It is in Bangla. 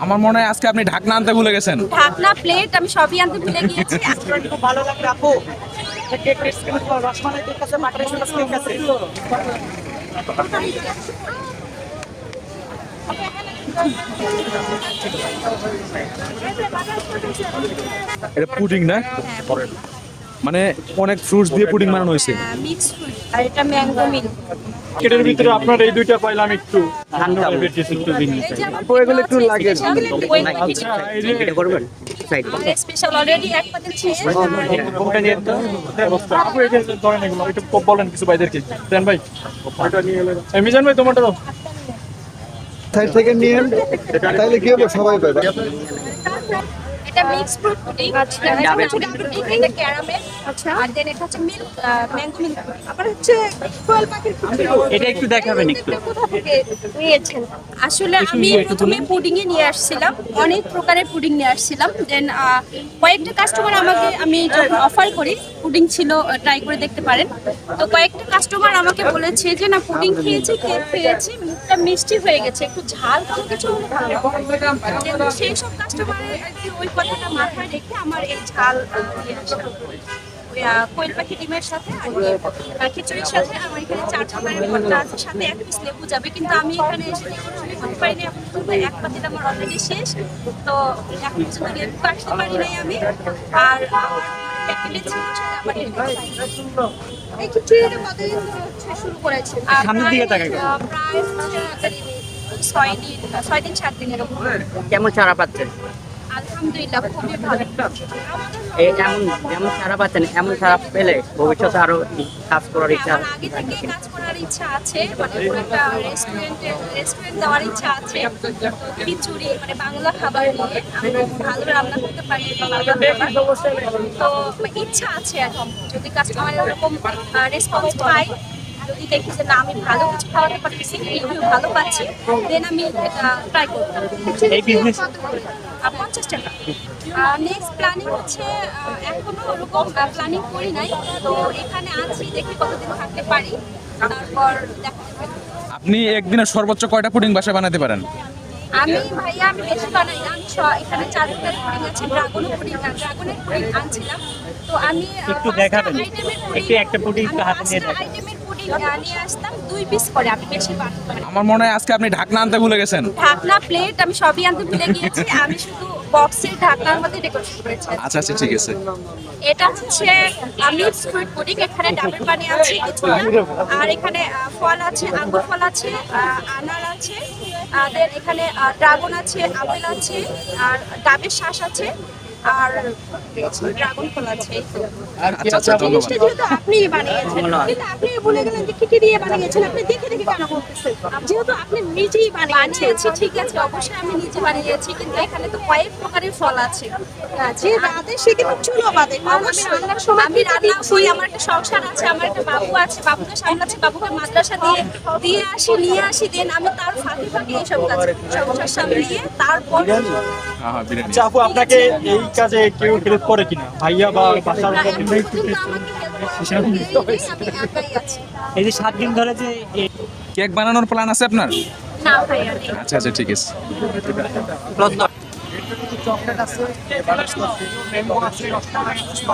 আমার মনে হয় আজকে আপনি ঢাকনা আনতে ভুলে গেছেন। ঢাকনা প্লেট আমি সবই আনতে ভুলে গিয়েছি। খুব ভালো লাগবে আপু। কেক টেস্ট করে রসমালাই কেক আছে, বাটার স্কচ কেক আছে। এটা পুডিং না, মানে অনেক ফ্রুটস দিয়ে পুডিং বানানো হয়েছে। মিক্স ফ্রুট আর এটা ম্যাঙ্গো মিল্ক। কেকের ভিতরে আপনার এই দুইটা পাইলাম একটু একটু লাগে এটা করবেন সাইড স্পেশাল অলরেডি এক পাতিল শেষ। কোনটা নিয়ে তো আপু এই যে ধরেন এগুলো একটু বলেন কিছু ভাইদেরকে দেন ভাই ওটা নিয়ে এলেন মিজান ভাই তোমারটা দাও সাইড থেকে নিয়ে তাহলে কি হবে সবাই পাবে। এটা mix fruit pudding, double pudding, এটা ক্যারামেল, আচ্ছা, আর দেন এটা হচ্ছে মিল্ক ম্যাঙ্গো মিল্ক। আবার হচ্ছে কোয়েল পাখির পুডিং। এটা একটু দেখাবেন একটু। কোথা থেকে নিয়েছেন? আসলে আমি প্রথমে পুডিং এ নিয়ে আসছিলাম, অনেক প্রকারের পুডিং নিয়ে আসছিলাম। দেন কয়েকটা কাস্টমার আমাকে, আমি যখন অফার করি পুডিং ছিল ট্রাই করে দেখতে পারেন, তো কয়েকটা কাস্টমার আমাকে বলেছে যে না পুডিং খেয়েছি, কেক পেয়েছি, মুখটা মিষ্টি হয়ে গেছে, একটু ঝাল কোনো কিছু হলে ভালো লাগবে। সেই সব কাস্টমারের আর কি ওই কথাটা মাথায় রেখে আমার এই ঝাল দিয়ে আসা। কোয়েল পাখি ডিমের সাথে আর খিচুড়ির সাথে আমার এখানে 4 ধরনের ভর্তা আছে, সাথে 1 পিস লেবু যাবে, কিন্তু আমি এখানে এসে লেবু করতে পারিনি। এক পাতিল আমার অলরেডি শেষ, তো এখন পর্যন্ত লেবু কাটতে পারি নাই আমি। আর প্যাকেটে ছিল আমার এই খিচুড়িটা কতদিন ধরে শুরু করেছে? সামনের দিকে তাকাই। প্রায় 6 দিন 7 দিন এরকম। কেমন চারা পাচ্ছেন? আলহামদুলিল্লাহ খুবই ভালো। যেমন চারা পাচ্ছেন, এমন চারা পেলে ভবিষ্যতে আরো কাজ করার ইচ্ছা আমার আগে থেকে কাজ করার ইচ্ছা আছে, মানে একটা রেস্টুরেন্ট দেওয়ার ইচ্ছা আছে। খিচুড়ি মানে বাংলা খাবার নিয়ে আমি খুব ভালো রান্না করতে পারি, বাংলা খাবার, তো ইচ্ছা আছে এখন। যদি কাস্টমার এরকম রেসপন্স পাই, যদি দেখি যে না আমি ভালো কিছু খাওয়াতে পারতেছি, রিভিউ ভালো পাচ্ছি, দেন আমি এটা ট্রাই করব। এই বিজনেস 50 টাকা। নেক্সট প্ল্যানিং হচ্ছে এখনো ওরকম প্ল্যানিং করি নাই, তো এখানে আছি, দেখি কতদিন থাকতে পারি, তারপর দেখা যাবে। আপনি একদিনে সর্বোচ্চ কয়টা পুডিং বাসায় বানাতে পারেন? আমি ভাইয়া আমি বেশি বানাই না, আমি এখানে 4 ধরনের পুডিং আছে, ড্রাগনের পুডিং আনছিলাম, তো আমি একটু দেখাবেন, একটু একটা পুডিং হাতে নিয়ে দেখাবেন। আইটেমের পুডিং নিয়ে আসতাম 2 পিস করে, আমি বেশি বানাতে পারি। আমার মনে হয় আজকে আপনি ঢাকনা আনতে ভুলে গেছেন। ঢাকনা প্লেট আমি সবই আনতে ভুলে গিয়েছি, আমি শুধু বক্সের ঢাকনার মধ্যে ডেকোরেশন করেছি। আচ্ছা আচ্ছা ঠিক আছে। এটা হচ্ছে মিক্স ফ্রুট পুডিং, এখানে ডাবের পানি আছে কিছুটা, আর এখানে ফল আছে, আঙ্গুর ফল আছে, আনার আছে, দেন এখানে ড্রাগন আছে, আপেল আছে, আর ডাবের শ্বাস আছে, আর ড্রাগন ফল আছে। আচ্ছা আচ্ছা ধন্যবাদ। জিনিসটা যেহেতু আপনি বানিয়েছেন, কিন্তু আপনি বলে গেলেন যে কি কি দিয়ে বানিয়েছেন, আপনি দেখে দেখে কেন বলতেছেন? যেহেতু আপনি নিজেই বানিয়েছি, ঠিক আছে, অবশ্যই আমি নিজে বানিয়েছি, কিন্তু এখানে তো কয়েক প্রকারের ফল আছে, যে বাদে সে কিন্তু চুলো বাদে। অবশ্যই আমি রান্না করি, আমার একটা সংসার আছে, আমার একটা বাবু আছে, বাবুকে সামলাচ্ছি, বাবুকে মাদ্রাসা দিয়ে আসি, নিয়ে আসি, দেন আমি তার ফাঁকে ফাঁকে এইসব কাজ সংসার সামলিয়ে তারপর। হ্যাঁ হ্যাঁ বিরিয়ানি। আচ্ছা আপু, আপনাকে এই কাজে কেউ হেল্প করে কিনা, ভাইয়া বা বাসার না, লোক? এখন পর্যন্ত আমাকে হেল্প করে আমি একাই আছি। এই যে 7 দিন ধরে যে কেক বানানোর প্ল্যান আছে আপনার? না ভাইয়া নেই। আচ্ছা আচ্ছা ঠিক আছে। চকলেট আছে, ম্যাঙ্গো আছে, রসমালাই আছে,